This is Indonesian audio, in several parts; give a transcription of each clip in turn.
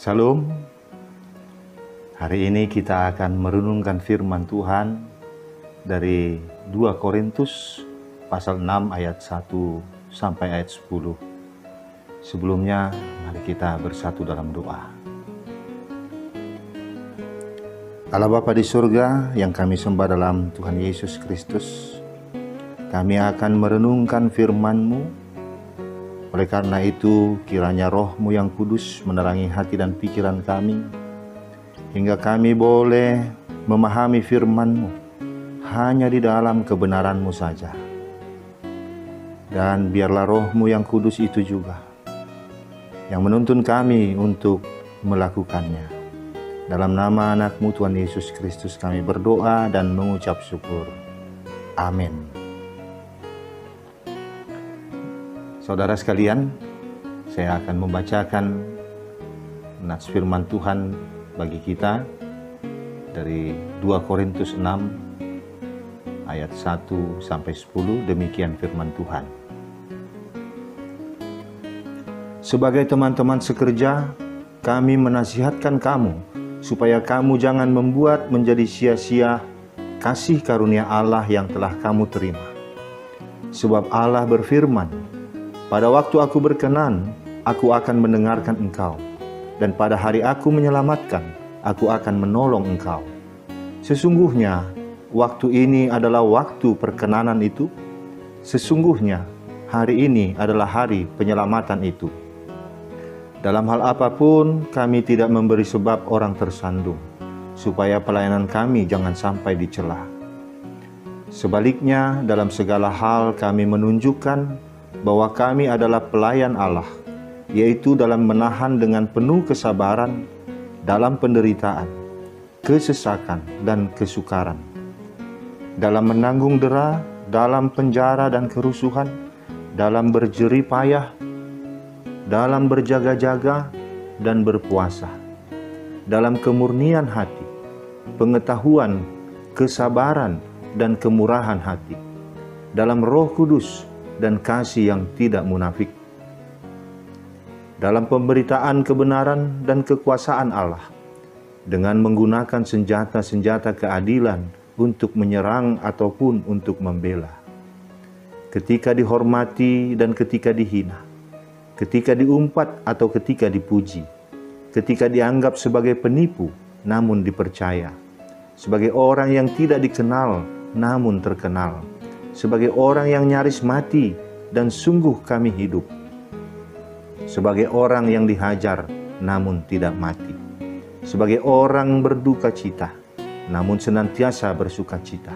Salam. Hari ini kita akan merenungkan firman Tuhan dari 2 Korintus pasal 6 ayat 1 sampai ayat 10. Sebelumnya, mari kita bersatu dalam doa. Allah Bapa di surga yang kami sembah dalam Tuhan Yesus Kristus, kami akan merenungkan firman-Mu. Oleh karena itu, kiranya Roh-Mu yang kudus menerangi hati dan pikiran kami, hingga kami boleh memahami firman-Mu hanya di dalam kebenaran-Mu saja. Dan biarlah Roh-Mu yang kudus itu juga yang menuntun kami untuk melakukannya. Dalam nama anak-Mu Tuhan Yesus Kristus kami berdoa dan mengucap syukur. Amin. Saudara sekalian, saya akan membacakan nats firman Tuhan bagi kita dari 2 Korintus 6 ayat 1 sampai 10. Demikian firman Tuhan. Sebagai teman-teman sekerja, kami menasihatkan kamu supaya kamu jangan membuat menjadi sia-sia kasih karunia Allah yang telah kamu terima. Sebab Allah berfirman, "Pada waktu aku berkenan, aku akan mendengarkan engkau, dan pada hari aku menyelamatkan, aku akan menolong engkau." Sesungguhnya, waktu ini adalah waktu perkenanan itu. Sesungguhnya, hari ini adalah hari penyelamatan itu. Dalam hal apapun, kami tidak memberi sebab orang tersandung, supaya pelayanan kami jangan sampai dicela. Sebaliknya, dalam segala hal kami menunjukkan bahwa kami adalah pelayan Allah, yaitu dalam menahan dengan penuh kesabaran, dalam penderitaan, kesesakan, dan kesukaran, dalam menanggung dera, dalam penjara dan kerusuhan, dalam berjerih payah, dalam berjaga-jaga dan berpuasa, dalam kemurnian hati, pengetahuan, kesabaran, dan kemurahan hati, dalam Roh Kudus dan kasih yang tidak munafik, dalam pemberitaan kebenaran dan kekuasaan Allah, dengan menggunakan senjata-senjata keadilan untuk menyerang ataupun untuk membela, ketika dihormati dan ketika dihina, ketika diumpat atau ketika dipuji, ketika dianggap sebagai penipu namun dipercaya, sebagai orang yang tidak dikenal namun terkenal, sebagai orang yang nyaris mati dan sungguh kami hidup, sebagai orang yang dihajar namun tidak mati, sebagai orang berduka cita namun senantiasa bersuka cita,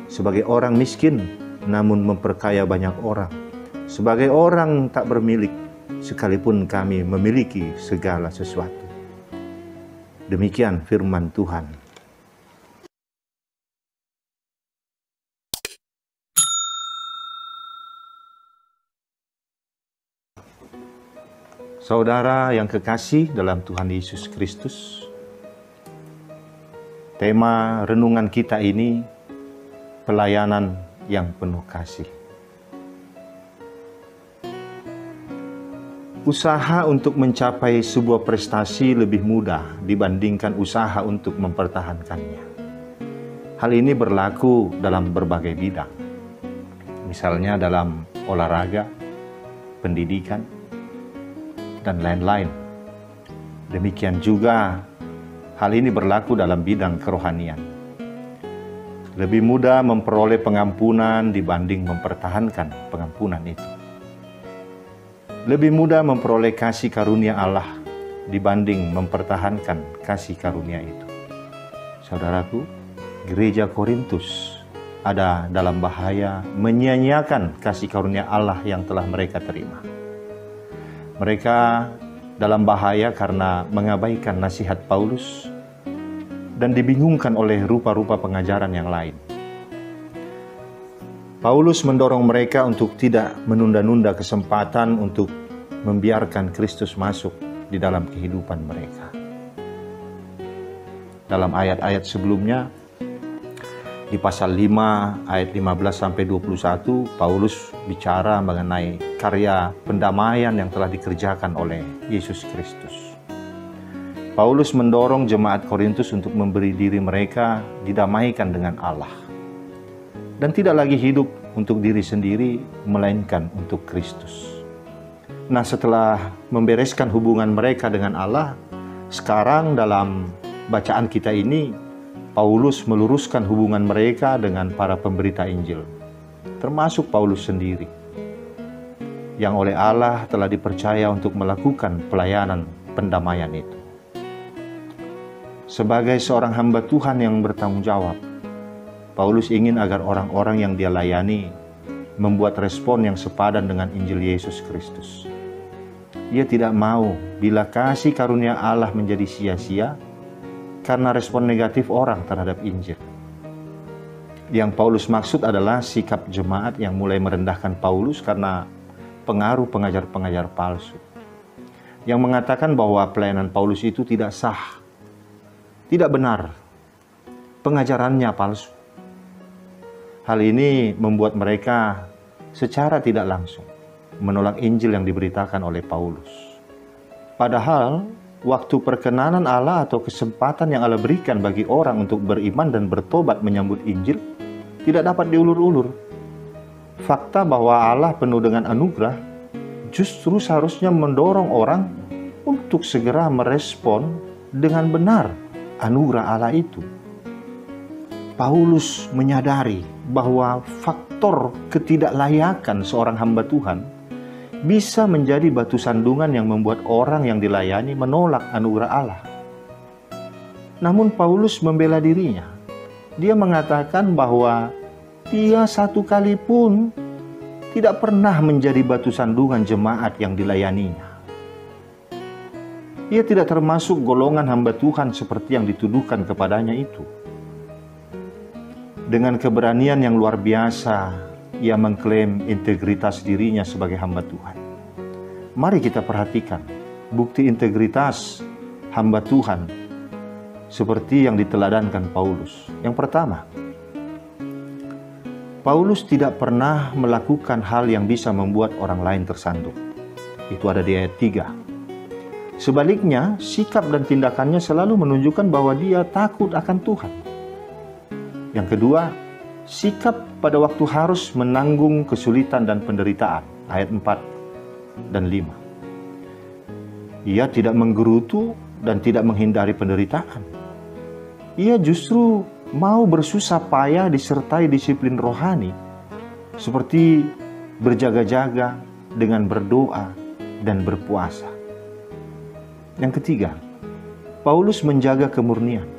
sebagai orang miskin namun memperkaya banyak orang, sebagai orang tak bermilik sekalipun kami memiliki segala sesuatu. Demikian firman Tuhan. Saudara yang kekasih dalam Tuhan Yesus Kristus, tema renungan kita ini pelayanan yang penuh kasih. Usaha untuk mencapai sebuah prestasi lebih mudah dibandingkan usaha untuk mempertahankannya. Hal ini berlaku dalam berbagai bidang, misalnya dalam olahraga, pendidikan, dan lain-lain. Demikian juga hal ini berlaku dalam bidang kerohanian. Lebih mudah memperoleh pengampunan dibanding mempertahankan pengampunan itu. Lebih mudah memperoleh kasih karunia Allah dibanding mempertahankan kasih karunia itu. Saudaraku, gereja Korintus ada dalam bahaya menyia-nyiakan kasih karunia Allah yang telah mereka terima. Mereka dalam bahaya karena mengabaikan nasihat Paulus dan dibingungkan oleh rupa-rupa pengajaran yang lain. Paulus mendorong mereka untuk tidak menunda-nunda kesempatan untuk membiarkan Kristus masuk di dalam kehidupan mereka. Dalam ayat-ayat sebelumnya, di pasal 5 ayat 15-21, Paulus bicara mengenai karya pendamaian yang telah dikerjakan oleh Yesus Kristus. Paulus mendorong jemaat Korintus untuk memberi diri mereka didamaikan dengan Allah dan tidak lagi hidup untuk diri sendiri, melainkan untuk Kristus. Nah, setelah membereskan hubungan mereka dengan Allah, sekarang dalam bacaan kita ini, Paulus meluruskan hubungan mereka dengan para pemberita Injil, termasuk Paulus sendiri, yang oleh Allah telah dipercaya untuk melakukan pelayanan pendamaian itu. Sebagai seorang hamba Tuhan yang bertanggung jawab, Paulus ingin agar orang-orang yang dia layani membuat respon yang sepadan dengan Injil Yesus Kristus. Ia tidak mau bila kasih karunia Allah menjadi sia-sia karena respon negatif orang terhadap Injil. Yang Paulus maksud adalah sikap jemaat yang mulai merendahkan Paulus karena pengaruh pengajar-pengajar palsu, yang mengatakan bahwa pelayanan Paulus itu tidak sah, tidak benar, pengajarannya palsu. Hal ini membuat mereka secara tidak langsung menolak Injil yang diberitakan oleh Paulus. Padahal, waktu perkenanan Allah atau kesempatan yang Allah berikan bagi orang untuk beriman dan bertobat menyambut Injil tidak dapat diulur-ulur. Fakta bahwa Allah penuh dengan anugerah justru seharusnya mendorong orang untuk segera merespon dengan benar anugerah Allah itu. Paulus menyadari bahwa faktor ketidaklayakan seorang hamba Tuhan bisa menjadi batu sandungan yang membuat orang yang dilayani menolak anugerah Allah. Namun Paulus membela dirinya. Dia mengatakan bahwa dia satu kali pun tidak pernah menjadi batu sandungan jemaat yang dilayaninya. Ia tidak termasuk golongan hamba Tuhan seperti yang dituduhkan kepadanya itu. Dengan keberanian yang luar biasa, ia mengklaim integritas dirinya sebagai hamba Tuhan. Mari kita perhatikan bukti integritas hamba Tuhan seperti yang diteladankan Paulus. Yang pertama, Paulus tidak pernah melakukan hal yang bisa membuat orang lain tersandung. Itu ada di ayat 3. Sebaliknya, sikap dan tindakannya selalu menunjukkan bahwa dia takut akan Tuhan. Yang kedua, sikap pada waktu harus menanggung kesulitan dan penderitaan. Ayat 4 dan 5. Ia tidak menggerutu dan tidak menghindari penderitaan. Ia justru mau bersusah payah disertai disiplin rohani, seperti berjaga-jaga dengan berdoa dan berpuasa. Yang ketiga, Paulus menjaga kemurnian,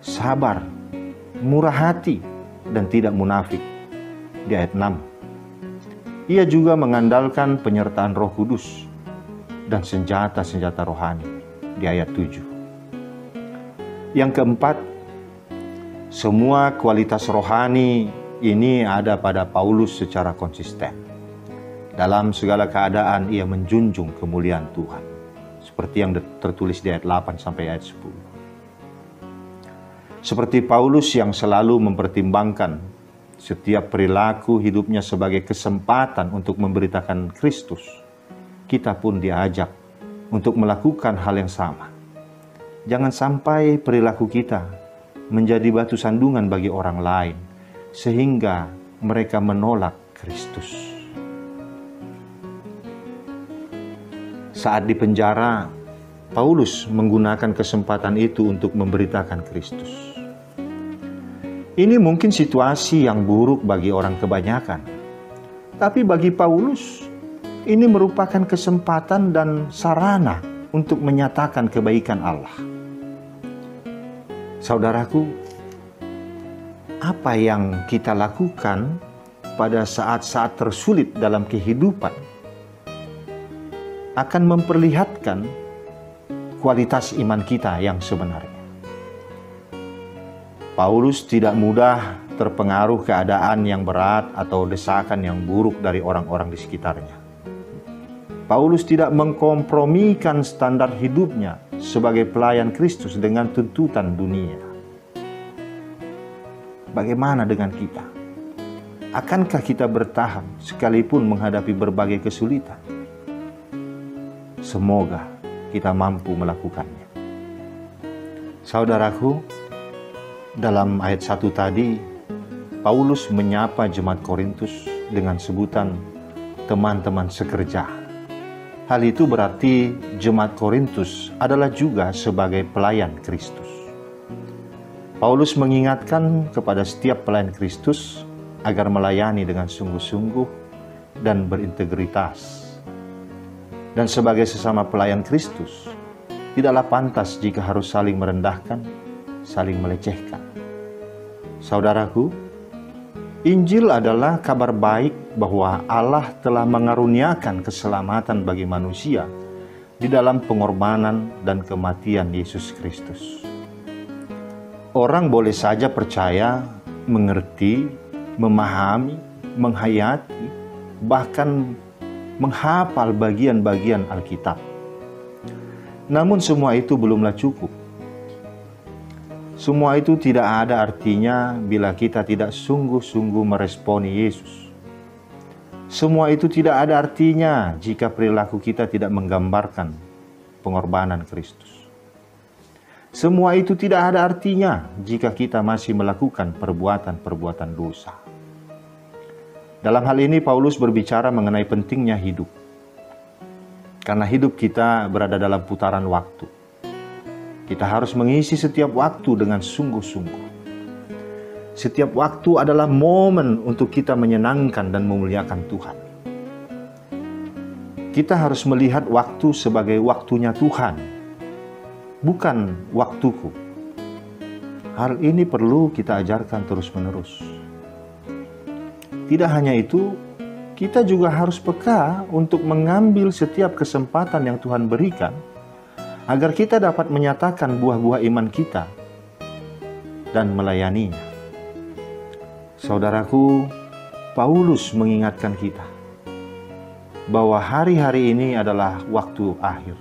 sabar, murah hati, dan tidak munafik. Di ayat 6. Ia juga mengandalkan penyertaan Roh Kudus dan senjata-senjata rohani. Di ayat 7. Yang keempat, semua kualitas rohani ini ada pada Paulus secara konsisten. Dalam segala keadaan ia menjunjung kemuliaan Tuhan, seperti yang tertulis di ayat 8 sampai ayat 10. Seperti Paulus yang selalu mempertimbangkan setiap perilaku hidupnya sebagai kesempatan untuk memberitakan Kristus, kita pun diajak untuk melakukan hal yang sama. Jangan sampai perilaku kita menjadi batu sandungan bagi orang lain, sehingga mereka menolak Kristus. Saat di penjara, Paulus menggunakan kesempatan itu untuk memberitakan Kristus. Ini mungkin situasi yang buruk bagi orang kebanyakan. Tapi bagi Paulus, ini merupakan kesempatan dan sarana untuk menyatakan kebaikan Allah. Saudaraku, apa yang kita lakukan pada saat-saat tersulit dalam kehidupan akan memperlihatkan kualitas iman kita yang sebenarnya. Paulus tidak mudah terpengaruh keadaan yang berat atau desakan yang buruk dari orang-orang di sekitarnya. Paulus tidak mengkompromikan standar hidupnya sebagai pelayan Kristus dengan tuntutan dunia. Bagaimana dengan kita? Akankah kita bertahan sekalipun menghadapi berbagai kesulitan? Semoga kita mampu melakukannya. Saudaraku, dalam ayat 1 tadi, Paulus menyapa jemaat Korintus dengan sebutan teman-teman sekerja. Hal itu berarti jemaat Korintus adalah juga sebagai pelayan Kristus. Paulus mengingatkan kepada setiap pelayan Kristus agar melayani dengan sungguh-sungguh dan berintegritas. Dan sebagai sesama pelayan Kristus, tidaklah pantas jika harus saling merendahkan, saling melecehkan. Saudaraku, Injil adalah kabar baik bahwa Allah telah mengaruniakan keselamatan bagi manusia di dalam pengorbanan dan kematian Yesus Kristus. Orang boleh saja percaya, mengerti, memahami, menghayati, bahkan menghafal bagian-bagian Alkitab. Namun semua itu belumlah cukup. Semua itu tidak ada artinya bila kita tidak sungguh-sungguh meresponi Yesus. Semua itu tidak ada artinya jika perilaku kita tidak menggambarkan pengorbanan Kristus. Semua itu tidak ada artinya jika kita masih melakukan perbuatan-perbuatan dosa. Dalam hal ini Paulus berbicara mengenai pentingnya hidup. Karena hidup kita berada dalam putaran waktu. Kita harus mengisi setiap waktu dengan sungguh-sungguh. Setiap waktu adalah momen untuk kita menyenangkan dan memuliakan Tuhan. Kita harus melihat waktu sebagai waktunya Tuhan, bukan waktuku. Hal ini perlu kita ajarkan terus-menerus. Tidak hanya itu, kita juga harus peka untuk mengambil setiap kesempatan yang Tuhan berikan agar kita dapat menyatakan buah-buah iman kita dan melayaninya. Saudaraku, Paulus mengingatkan kita bahwa hari-hari ini adalah waktu akhir.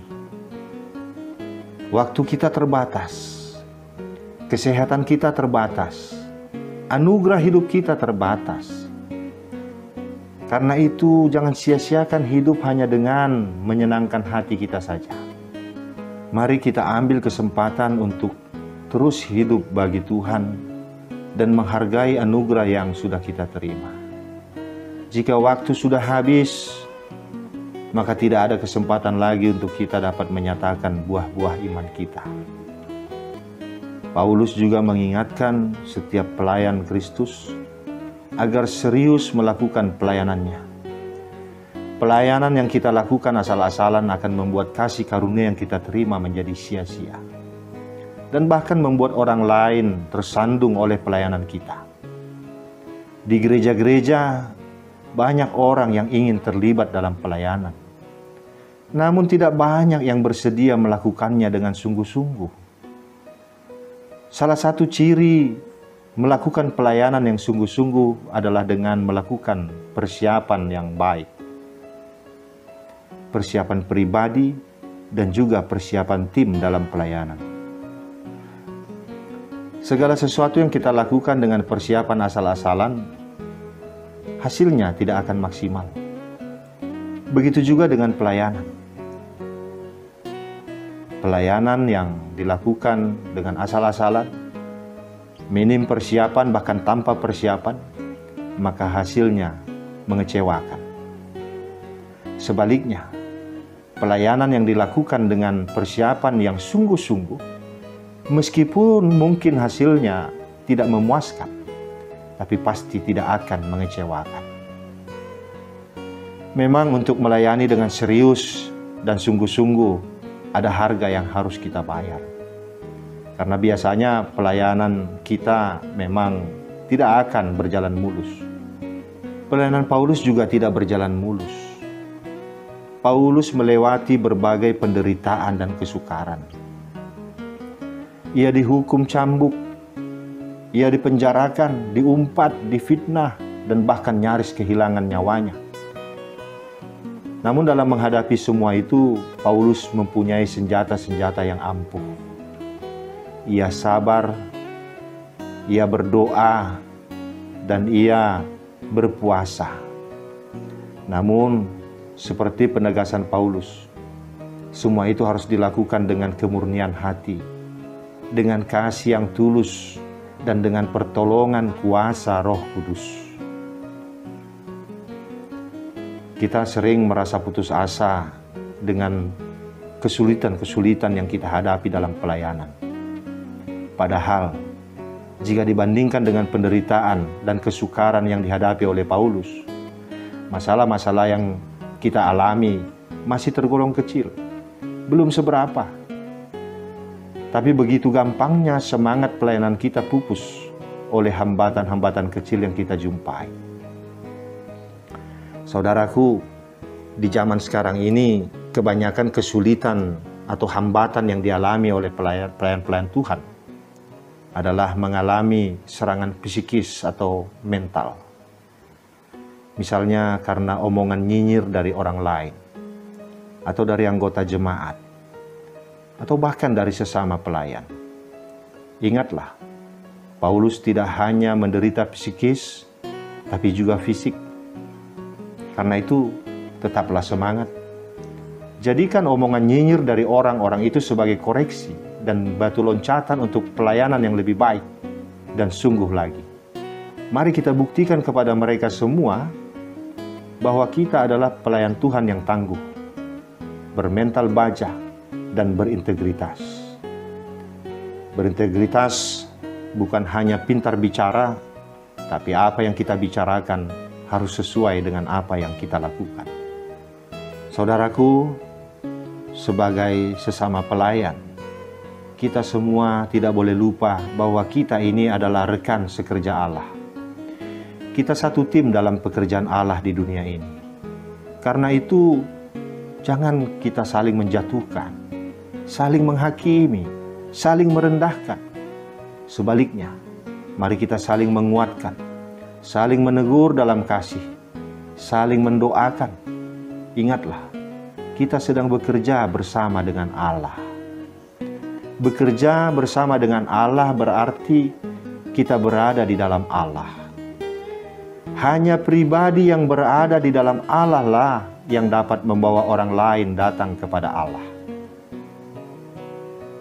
Waktu kita terbatas, kesehatan kita terbatas, anugerah hidup kita terbatas. Karena itu, jangan sia-siakan hidup hanya dengan menyenangkan hati kita saja. Mari kita ambil kesempatan untuk terus hidup bagi Tuhan dan menghargai anugerah yang sudah kita terima. Jika waktu sudah habis, maka tidak ada kesempatan lagi untuk kita dapat menyatakan buah-buah iman kita. Paulus juga mengingatkan setiap pelayan Kristus agar serius melakukan pelayanannya. Pelayanan yang kita lakukan asal-asalan akan membuat kasih karunia yang kita terima menjadi sia-sia. Dan bahkan membuat orang lain tersandung oleh pelayanan kita. Di gereja-gereja, banyak orang yang ingin terlibat dalam pelayanan. Namun tidak banyak yang bersedia melakukannya dengan sungguh-sungguh. Salah satu ciri melakukan pelayanan yang sungguh-sungguh adalah dengan melakukan persiapan yang baik. Persiapan pribadi dan juga persiapan tim dalam pelayanan. Segala sesuatu yang kita lakukan dengan persiapan asal-asalan, hasilnya tidak akan maksimal. Begitu juga dengan pelayanan. Pelayanan yang dilakukan dengan asal-asalan, minim persiapan bahkan tanpa persiapan, maka hasilnya mengecewakan. Sebaliknya, pelayanan yang dilakukan dengan persiapan yang sungguh-sungguh, meskipun mungkin hasilnya tidak memuaskan, tapi pasti tidak akan mengecewakan. Memang untuk melayani dengan serius dan sungguh-sungguh, ada harga yang harus kita bayar. Karena biasanya pelayanan kita memang tidak akan berjalan mulus. Pelayanan Paulus juga tidak berjalan mulus. Paulus melewati berbagai penderitaan dan kesukaran. Ia dihukum cambuk, ia dipenjarakan, diumpat, difitnah, dan bahkan nyaris kehilangan nyawanya. Namun dalam menghadapi semua itu, Paulus mempunyai senjata-senjata yang ampuh. Ia sabar, ia berdoa, dan ia berpuasa. Namun, seperti penegasan Paulus, semua itu harus dilakukan dengan kemurnian hati, dengan kasih yang tulus dan dengan pertolongan kuasa Roh Kudus. Kita sering merasa putus asa dengan kesulitan-kesulitan yang kita hadapi dalam pelayanan. Padahal, jika dibandingkan dengan penderitaan dan kesukaran yang dihadapi oleh Paulus, masalah-masalah yang kita alami masih tergolong kecil, belum seberapa. Tapi begitu gampangnya semangat pelayanan kita pupus oleh hambatan-hambatan kecil yang kita jumpai. Saudaraku, di zaman sekarang ini kebanyakan kesulitan atau hambatan yang dialami oleh pelayan-pelayan Tuhan adalah mengalami serangan psikis atau mental. Misalnya karena omongan nyinyir dari orang lain, atau dari anggota jemaat, atau bahkan dari sesama pelayan. Ingatlah, Paulus tidak hanya menderita psikis, tapi juga fisik. Karena itu, tetaplah semangat. Jadikan omongan nyinyir dari orang-orang itu sebagai koreksi dan batu loncatan untuk pelayanan yang lebih baik dan sungguh lagi. Mari kita buktikan kepada mereka semua bahwa kita adalah pelayan Tuhan yang tangguh, bermental baja, dan berintegritas. Berintegritas bukan hanya pintar bicara, tapi apa yang kita bicarakan harus sesuai dengan apa yang kita lakukan. Saudaraku, sebagai sesama pelayan, kita semua tidak boleh lupa bahwa kita ini adalah rekan sekerja Allah. Kita satu tim dalam pekerjaan Allah di dunia ini. Karena itu, jangan kita saling menjatuhkan, saling menghakimi, saling merendahkan. Sebaliknya, mari kita saling menguatkan, saling menegur dalam kasih, saling mendoakan. Ingatlah, kita sedang bekerja bersama dengan Allah. Bekerja bersama dengan Allah berarti kita berada di dalam Allah. Hanya pribadi yang berada di dalam Allah lah yang dapat membawa orang lain datang kepada Allah.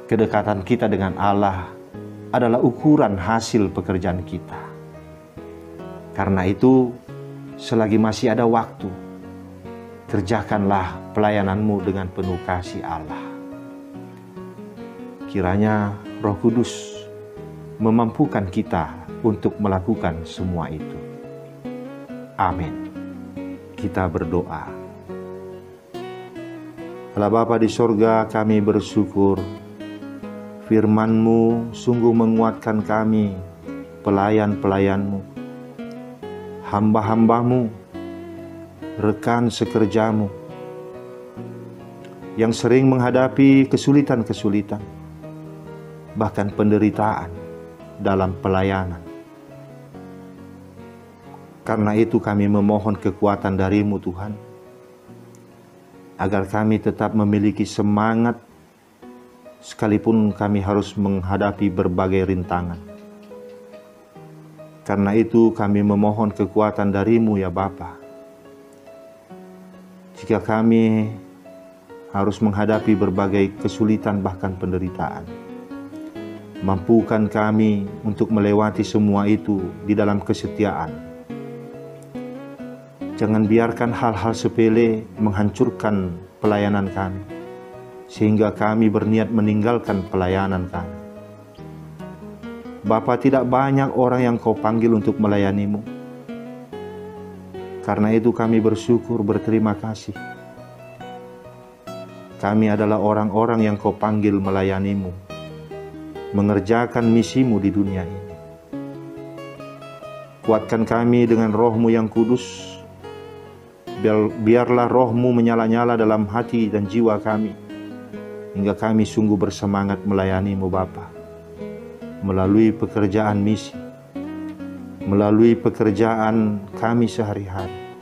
Kedekatan kita dengan Allah adalah ukuran hasil pekerjaan kita. Karena itu, selagi masih ada waktu, kerjakanlah pelayananmu dengan penuh kasih Allah. Kiranya Roh Kudus memampukan kita untuk melakukan semua itu. Amin. Kita berdoa. Allah Bapa di sorga, kami bersyukur firman-Mu sungguh menguatkan kami, pelayan-pelayan-Mu, hamba-hamba-Mu, rekan sekerja-Mu, yang sering menghadapi kesulitan-kesulitan, bahkan penderitaan dalam pelayanan. Karena itu kami memohon kekuatan dari-Mu Tuhan, agar kami tetap memiliki semangat sekalipun kami harus menghadapi berbagai rintangan. Karena itu kami memohon kekuatan dari-Mu ya Bapa. Jika kami harus menghadapi berbagai kesulitan bahkan penderitaan, mampukan kami untuk melewati semua itu di dalam kesetiaan. Jangan biarkan hal-hal sepele menghancurkan pelayanan kami, sehingga kami berniat meninggalkan pelayanan kami. Bapa, tidak banyak orang yang Kau panggil untuk melayani-Mu. Karena itu kami bersyukur, berterima kasih. Kami adalah orang-orang yang Kau panggil melayani-Mu, mengerjakan misi-Mu di dunia ini. Kuatkan kami dengan Roh-Mu yang kudus. Biarlah Roh-Mu menyala-nyala dalam hati dan jiwa kami, hingga kami sungguh bersemangat melayani-Mu Bapa, melalui pekerjaan misi, melalui pekerjaan kami sehari-hari,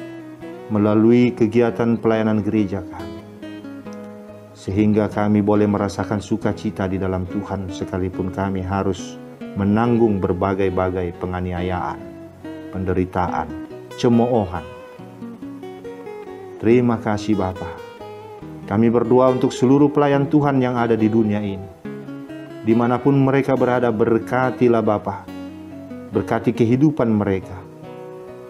melalui kegiatan pelayanan gereja kami, sehingga kami boleh merasakan sukacita di dalam Tuhan sekalipun kami harus menanggung berbagai-bagai penganiayaan, penderitaan, cemoohan. Terima kasih Bapa. Kami berdoa untuk seluruh pelayan Tuhan yang ada di dunia ini. Dimanapun mereka berada, berkatilah Bapa. Berkati kehidupan mereka.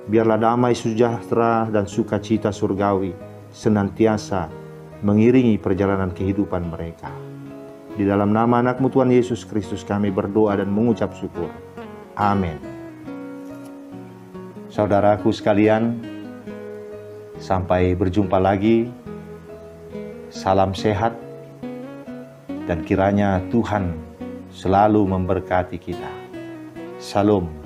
Biarlah damai, sejahtera, dan sukacita surgawi senantiasa mengiringi perjalanan kehidupan mereka. Di dalam nama anak-Mu Tuhan Yesus Kristus kami berdoa dan mengucap syukur. Amin. Saudaraku sekalian, sampai berjumpa lagi. Salam sehat, dan kiranya Tuhan selalu memberkati kita. Shalom.